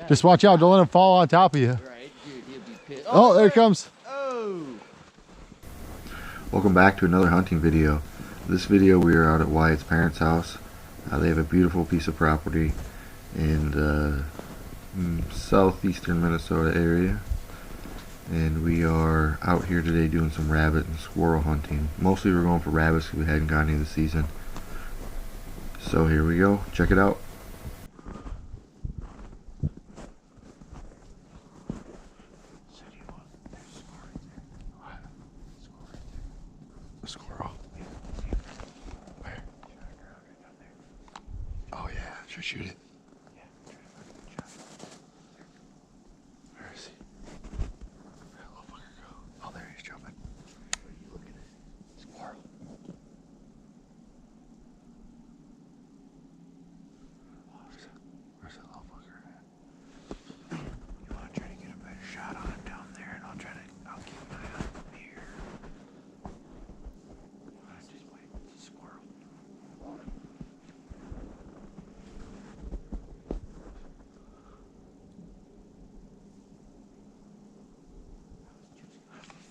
Just watch out. Don't let him fall on top of you. Right, dude, he'll be pissed. Oh, there it comes. Oh! Welcome back to another hunting video. This video we are out at Wyatt's parents' house. They have a beautiful piece of property in southeastern Minnesota area. And we are out here today doing some rabbit and squirrel hunting. Mostly we're going for rabbits because we hadn't got any this season. So here we go. Check it out. A squirrel. Where? Oh yeah, should shoot it. Where is he? Where'd that little fucker go? Oh, there he's jumping. Look at it. Squirrel. Where's that little fucker at? You want to try to get a better shot on him down there, and I'll keep an eye on him here. Just wait. It's a squirrel.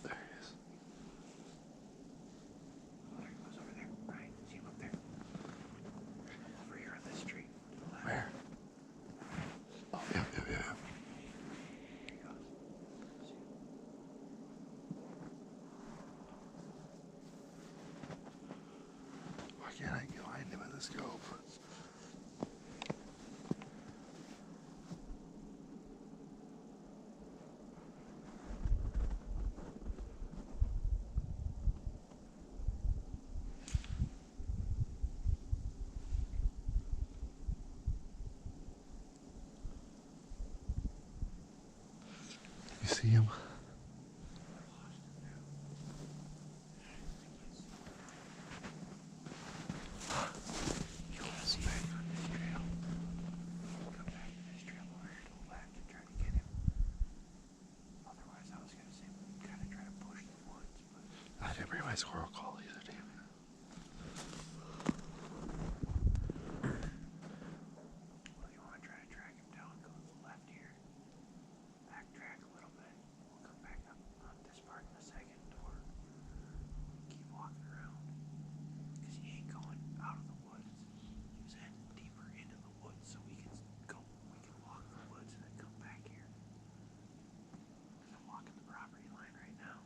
There he is. There he goes over there. Right? See him up there? Over here on this tree. Where? Oh, yeah. There he goes. Why can't I find him in the scope? You see him? I didn't bring my squirrel call either, damn it. Well, you want to try to track him down, go to the left here. Backtrack a little bit. We'll come back up on this part in a second, or keep walking around. Because he ain't going out of the woods. He was heading deeper into the woods, so we can walk the woods and then come back here. Because I'm walking the property line right now.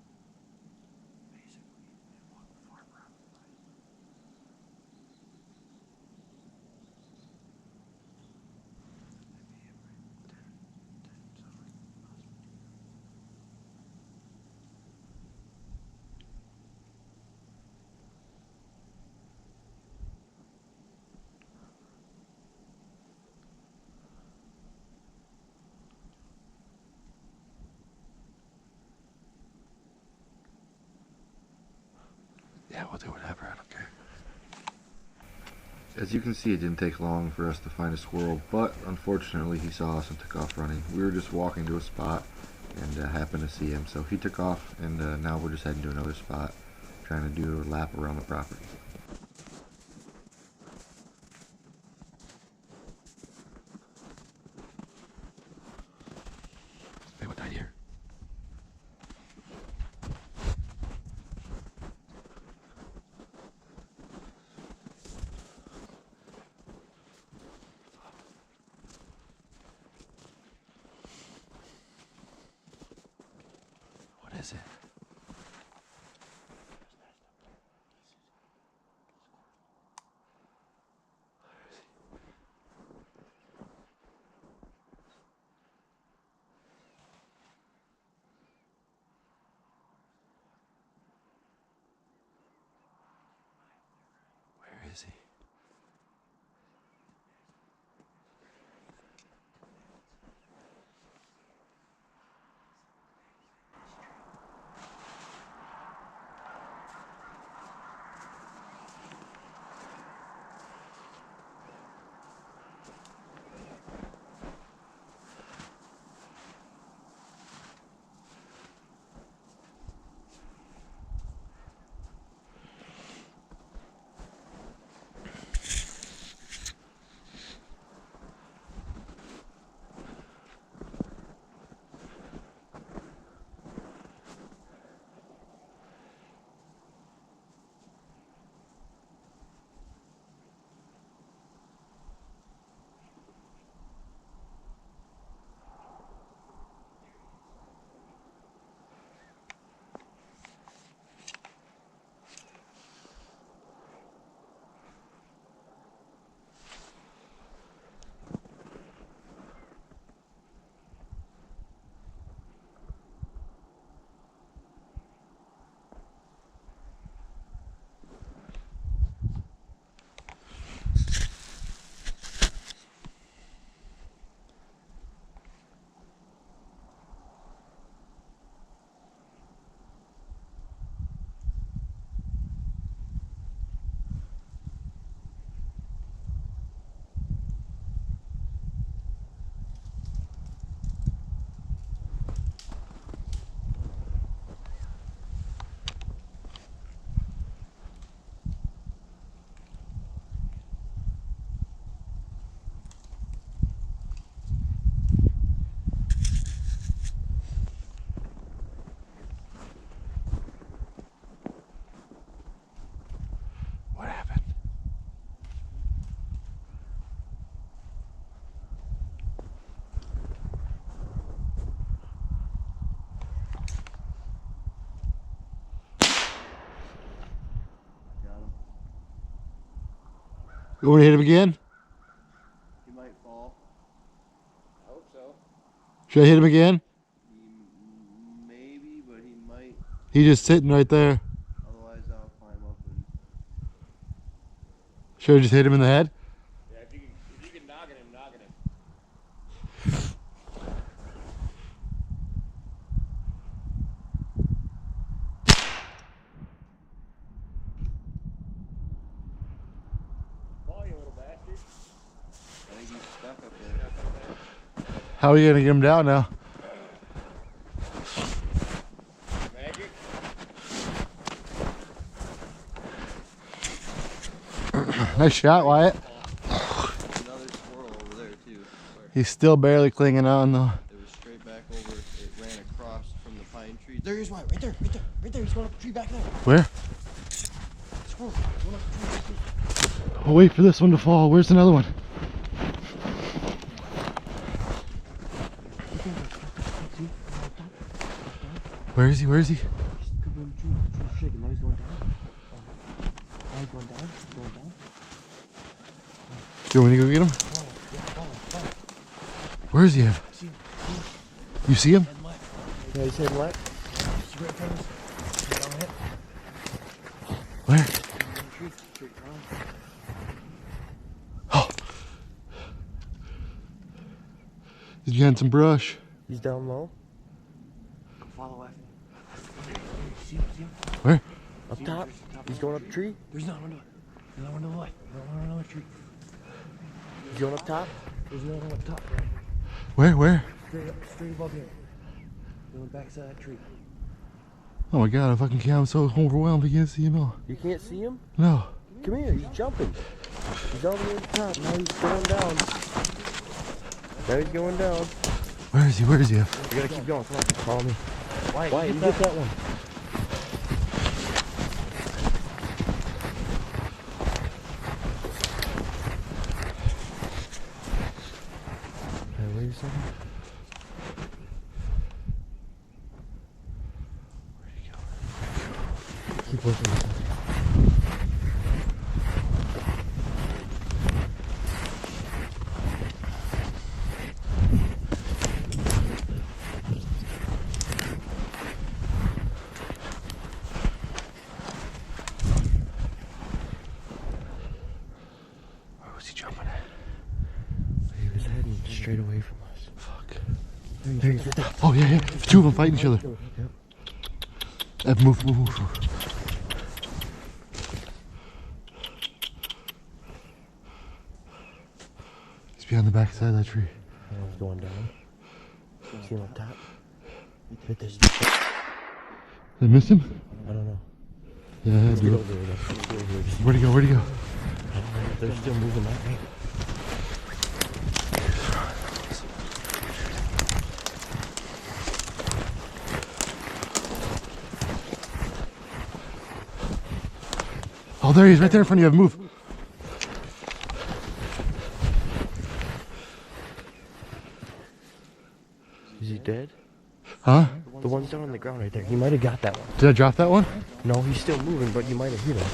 Basically, and walk the far property line. That'd be it, right? Sound like us. Yeah, we'll do whatever, I don't care. As you can see, it didn't take long for us to find a squirrel, but unfortunately he saw us and took off running. We were just walking to a spot and happened to see him, so he took off, and now we're just heading to another spot, trying to do a lap around the property. Hey, what died here? What is it? Where is he? You want to hit him again? He might fall. I hope so. Should I hit him again? Maybe, but he might. He's just sitting right there. Otherwise, I'll climb up and. Should I just hit him in the head? Yeah, if you can noggin him, noggin him. Fall, you little bastard. I think he's stuck up there. How are you gonna get him down now? Magic? Nice shot, Wyatt. Another squirrel over there too. He's still barely clinging on though. It was straight back over. It ran across from the pine tree. There is Wyatt, right there, right there, right there. He's going up the tree back there. Where? Squirrel, going up the tree. I'll wait for this one to fall. Where's another one? Where is he? Where is he? He's coming up the tree. The tree's shaking. Now he's going down. Now he's going down. He's going down. Do you want me to go get him? Where is he at? You see him? Yeah, he's heading left. Where? Oh. He's behind some brush. He's down low. Follow after. See him? Where? Up top. He's going up the tree. There's another one to the left. Another one to the left. Another tree. He's going up top. There's another one up top. Where? Straight above here. On the backside of that tree. Oh my god, I fucking can't. I'm so overwhelmed. I can't see him all. You can't see him? No. Come here. He's jumping. He's all the way up top. Now he's going down. Now he's going down. Where is he? Where is he? You gotta keep going. Come on. Follow me. Why? You get that one. Wait a second. Where'd he go? Keep working. Where was he jumping at? He was heading straight away from us. Fuck. There he is. Right there. Oh yeah. Two of them fighting each other. Yep. Move. He's behind the back side of that tree. Now he's going down. See him up top? Right there. Did I miss him? I don't know. Yeah, I Let's did. get over there. Let's get over there. Where'd he go? They're still moving that way. Oh, there he is, right there in front of you. Move. Is he dead? Huh? The one's down on the ground right there. He might have got that one. Did I drop that one? No, he's still moving, but you might have hit him.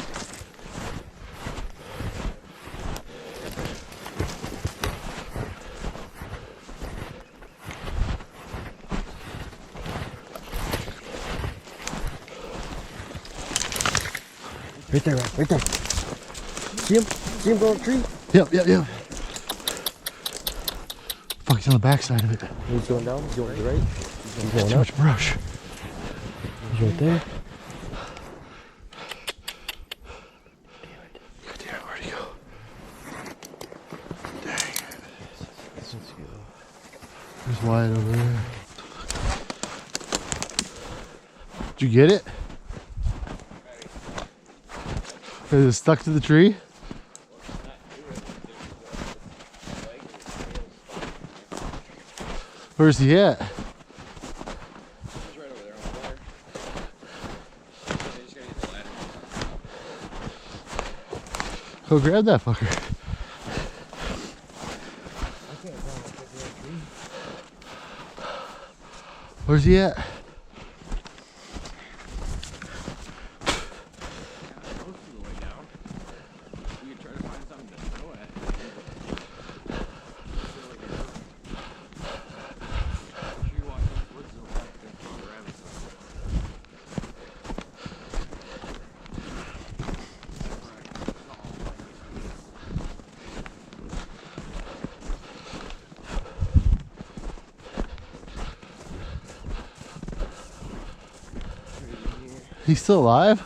Right there, Rob, right there. See him? See him go up the tree? Yep. Fuck, he's on the back side of it. He's going down, he's going to the right. He's going Too up. much brush. He's right there. God damn it, where'd he go? Dang it. There's Wyatt over there. Did you get it? Is it stuck to the tree? Where's he at? He's right over there on the ladder. They just gotta get the ladder. Go grab that fucker. Where's he at? Close to the way down. You can try to find something to throw He's still alive?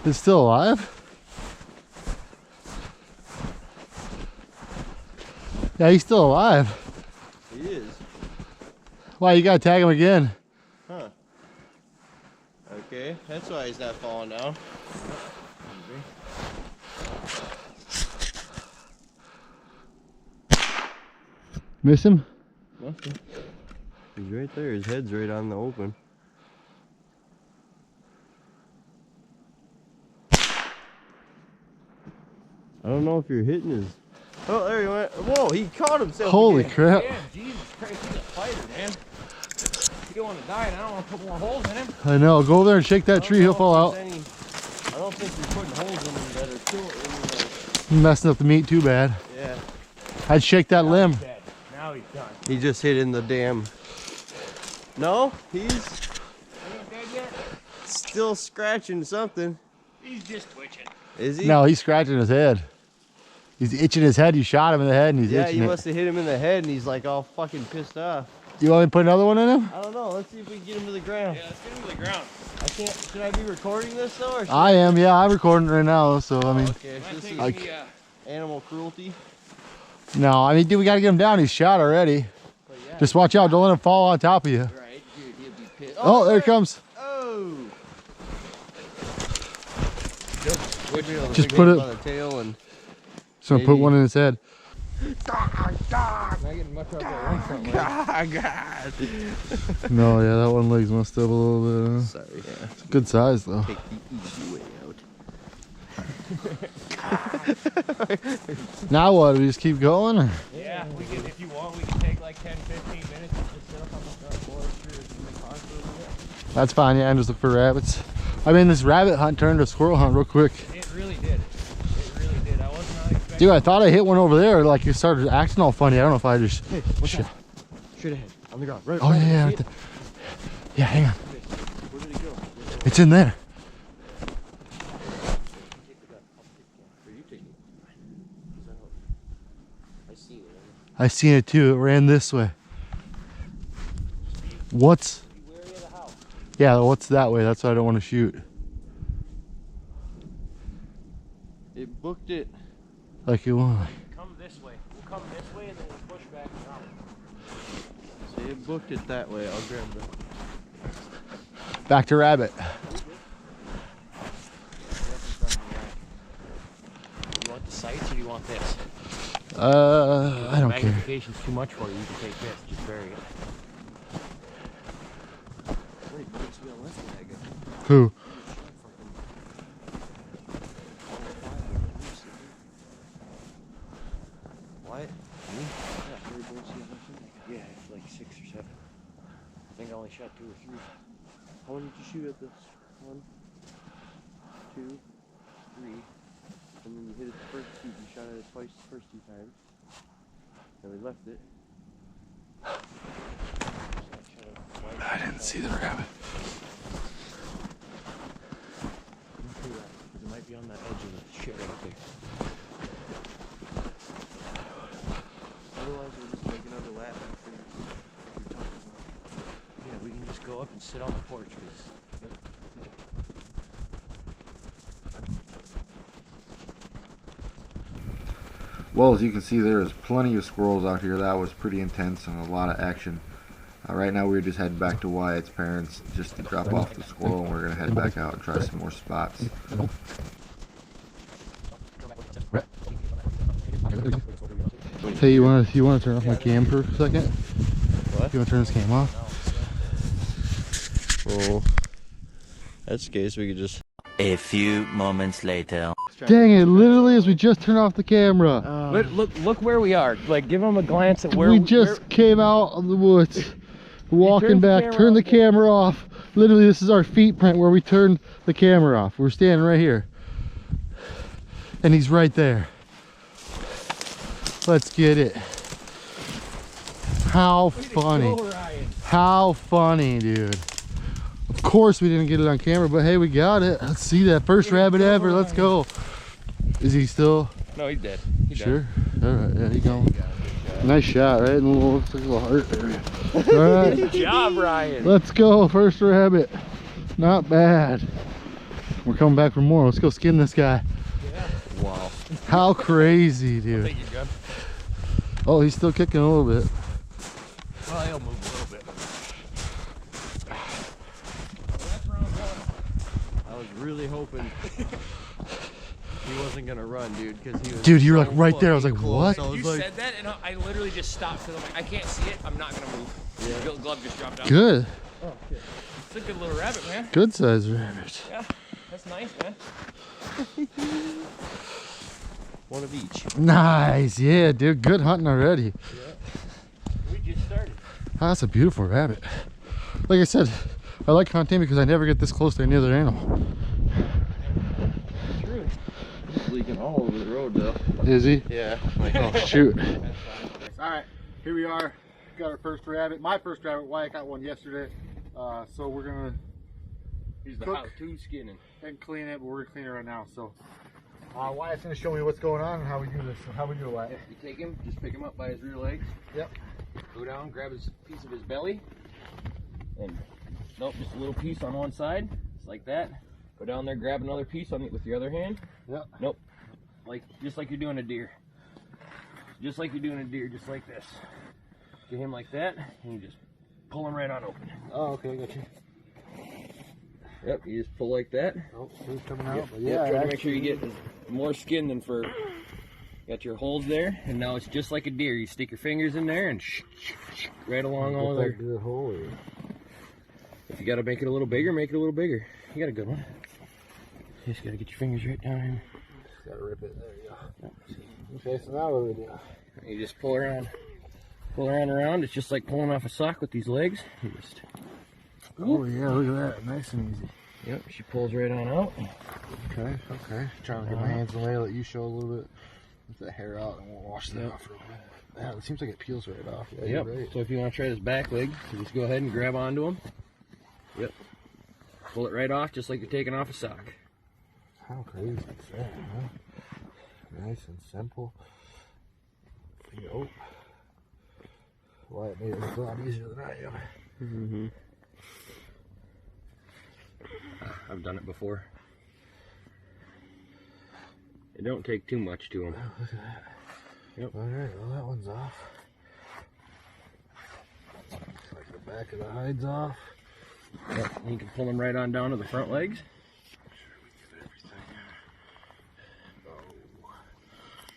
He's still alive? Yeah, he's still alive. He is. Why, you gotta tag him again? Huh. Okay, that's why he's not falling down. Miss him? Nothing. He's right there. His head's right on the open. I don't know if you're hitting his. Oh, there he went. Whoa, he caught himself. Holy again. crap. Damn, Jesus Christ, he's a fighter, man. He don't want to die, and I don't want to put more holes in him. I know. Go over there and shake that tree. He'll fall out. I don't think you're putting holes in him that are killing. Messing up the meat too bad. Yeah. I'd shake that limb. Dead. Now he's done. He just hit in the dam. No, he's He ain't dead yet. still scratching something. He's just twitching. Is he? No, he's scratching his head. He's itching his head. You shot him in the head and he's Yeah, itching you it. must have hit him in the head and he's like all fucking pissed off. You want me to put another one in him? I don't know. Let's see if we can get him to the ground. Yeah, let's get him to the ground. I can't. Should I be recording this though? Or should I am. Yeah, I'm recording right now. So, I mean, Okay, so this is Like- animal cruelty. no, I mean, dude, we got to get him down. He's shot already. But yeah. Just watch out. Don't let him fall on top of you. Right, dude, he'll be pissed. Oh, there it comes. Oh. Just put it- on the tail and. So put one in his head. Not getting much out there. One front leg. God. No, yeah, that one leg's messed up a little bit. Sorry. Yeah. It's a good size though. Take the easy way out. Now what? Do we just keep going? Or? Yeah, we can, if you want, we can take like 10, 15 minutes and just sit up on the front porch or in the car for a little bit. That's fine. Yeah, and just look for rabbits. I mean, this rabbit hunt turned to a squirrel hunt real quick. It really did. It really did. I was not expecting. Dude, I thought I hit one over there. Like it started acting all funny. I don't know if I just. Hey, what's that? Straight ahead, on the ground. Right. Oh right, yeah, yeah, see right it? there. Yeah. Hang on. Where did he go? It's in there. Where you taking it? I seen it. I seen it too. It ran this way. What's? Be wary of the house. Yeah, what's that way? That's why I don't want to shoot. It booked it. Like it won't. Come this way. We'll come this way and then we'll push back around. See, it booked it that way. I'll grab the. Back to rabbit. You want the sights or do you want this? I don't care. Magnification's too much for you. You can take this. Just bury it. Wait, what's the left leg? Who? What? Yeah, it's like 6 or 7. I think I only shot 2 or 3. How many did you shoot at this? 1, 2, 3. And then you hit it the first 2. You shot at it twice the first 2 times. Then we left it. I didn't see the rabbit. It might be on that edge of the shit right there. Otherwise, we'll just make another lap after you're talking about. Yeah, we can just go up and sit on the porch. Cause Well, as you can see, there's plenty of squirrels out here. That was pretty intense and a lot of action. Right now, we're just heading back to Wyatt's parents just to drop off the squirrel, and we're gonna head back out and try some more spots. Hey, you want to turn off my cam for a second? What? You want to turn this cam off? Well, that's the case. We could just. A few moments later. Dang it! Literally, as we just turned off the camera, look where we are. Like, give them a glance at where we just came out of the woods, walking turned the back. camera Turned the off. camera off. Literally, this is our feet print where we turned the camera off. We're standing right here, and he's right there. Let's get it. How funny! How funny, dude. Of course we didn't get it on camera, but hey, we got it. Let's see that first rabbit ever. Let's go. Is he still? No, he's dead. Sure. All right, yeah, he going. Nice shot, right? And looks like a little heart area. All right, Good job, Ryan. let's go. First rabbit. Not bad. We're coming back for more. Let's go skin this guy. Wow. How crazy, dude. Thank you, Gun. Oh, he's still kicking a little bit. Well, he'll move a little bit. I was really hoping he wasn't gonna run, dude, because he was. Dude, you were so like right there. I was like, fucking close. what? I was You like, said that, and I literally just stopped because I'm like, I can't see it. I'm not gonna move. Yeah. The glove just dropped out. Good. oh, shit. It's a good little rabbit, man. Good size rabbit. Yeah, that's nice, man. One of each. Nice. Yeah, dude. Good hunting already. We just started. Oh, that's a beautiful rabbit. Like I said, I like hunting because I never get this close to any other animal. True. He's leaking all over the road, though. Is he? Yeah. Oh, shoot. All right, here we are. Got our first rabbit. My first rabbit. Wyatt got one yesterday. So we're gonna He's the Cook. how-to skinning. and clean it, but we're gonna clean it right now. So Wyatt's gonna show me what's going on and how we do this. So how we do it, Wyatt? You take him, just pick him up by his rear legs. Yep. Go down, grab his piece of his belly, and nope, just a little piece on one side, just like that. Go down there, grab another piece on it with your other hand. Yep. Nope, just like you're doing a deer. Just like you're doing a deer, just like this. Get him like that, and you just pull him right on open. Oh, okay, got you. Yep, you just pull like that. Oh, he's coming out. But Yeah, yeah, try to make sure you get more skin than fur. Got your holes there, and now it's just like a deer. You stick your fingers in there and right along all there. the hole. If you gotta make it a little bigger, make it a little bigger. You got a good one. You just gotta get your fingers right down here. Just gotta rip it. There you go. Okay, so now what do we do? You just pull around around. It's just like pulling off a sock with these legs. You just, Oh yeah, look at that. Nice and easy. yep, she pulls right on out. Okay, okay. Trying to get my hands in the way, let you show a little bit. Let that hair out and we'll wash that off real quick. Yeah, it seems like it peels right off. Yeah, Yep. you're right. So if you want to try this back leg, you just go ahead and grab onto him. Yep. Pull it right off, just like you're taking off a sock. How crazy is that, huh? Nice and simple. Nope. Wyatt made it look a lot easier than I am. Mm-hmm. I've done it before. It don't take too much to them. Oh, look at that. Yep. Alright, well that one's off. Looks like the back of the hide's off. Yep. You can pull them right on down to the front legs.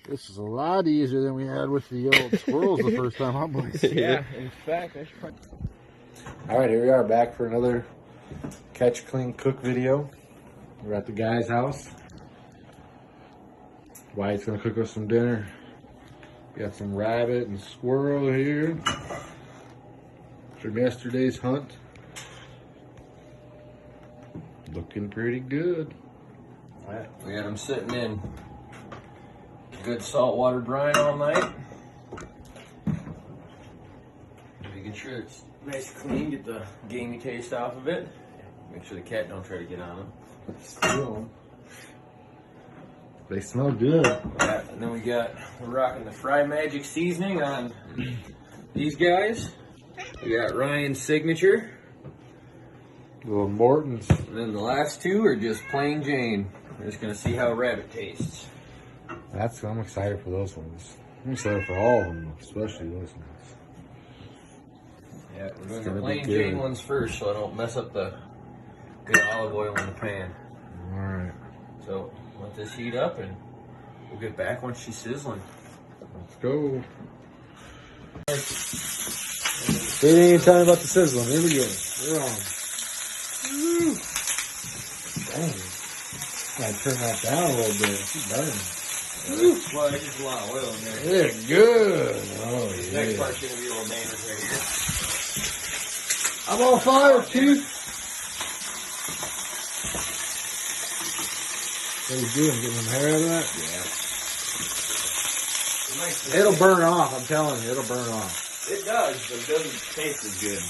This is a lot easier than we had with the old squirrels the first time, huh, boys? In fact, I should probably... Alright, here we are back for another catch, clean, cook video. We're at the guy's house. Wyatt's gonna cook us some dinner. Got some rabbit and squirrel here from yesterday's hunt. Looking pretty good. We had them sitting in good saltwater brine all night. Making sure it's nice and clean, get the gamey taste off of it. Make sure the cat don't try to get on them. Steal them. They smell good. Yeah, and then we're rocking the Fry Magic seasoning on these guys. We got Ryan's signature. Little Morton's. And then the last two are just plain Jane. We're just gonna see how rabbit tastes. I'm excited for those ones. I'm excited for all of them, especially those ones. Yeah, we're doing gonna the be plain good. Jane ones first so I don't mess up the good olive oil in the pan. Alright. So let this heat up and we'll get back once she's sizzling. Let's go. They didn't even tell me about the sizzling. Here we go. We're on. Dang. Gotta turn that down a little bit. She's burning. Well, there's just a lot of oil in there. Yeah, good. Oh, Next yeah. part's gonna be a little dangerous right here. I'm on fire, Chief. What are you doing? Getting some hair out of that? Yeah. It'll burn off. I'm telling you, it'll burn off. It does, but it doesn't taste as good.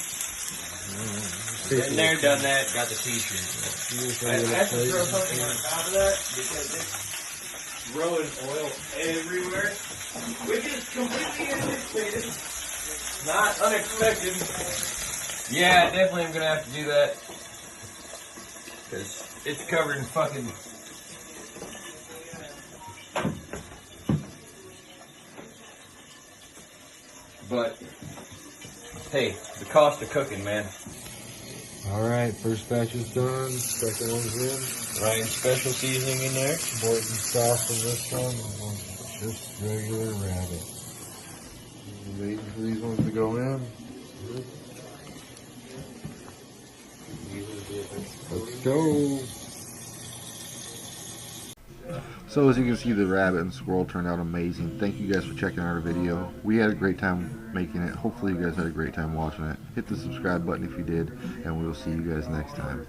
Been there, done that, got the t-shirt. I have to throw something on top of that because it's throwing oil everywhere, which is completely anticipated, not unexpected. Yeah, definitely I'm gonna have to do that. because it's covered in fucking. But hey, the cost of cooking, man. Alright, first batch is done, second one's in. Ryan's special seasoning in there. Morton sauce on this one, just regular rabbit. Waiting for these ones to go in. Let's go. So as you can see, the rabbit and squirrel turned out amazing. Thank you guys for checking out our video. We had a great time making it. Hopefully you guys had a great time watching it. Hit the subscribe button if you did, and we will see you guys next time.